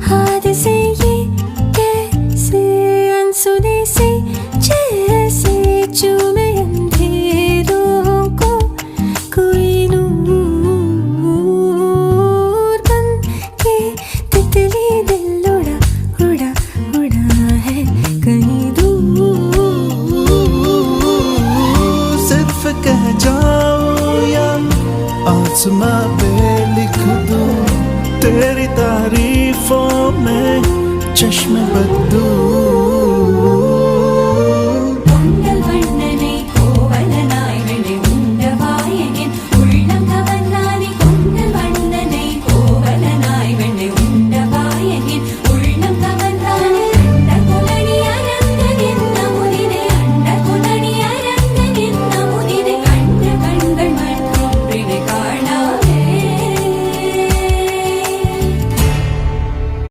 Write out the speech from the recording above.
हाथ से ये कैसे अनसुने से जैसे चूमे अंधेरों को कोई नूर बन के तितली दिल उड़ा उड़ा उड़ा है कहीं दूर। सिर्फ कह जाऊं या आसमां पे लिख दूं तेरी तारीफों में चश्मे बदलूं।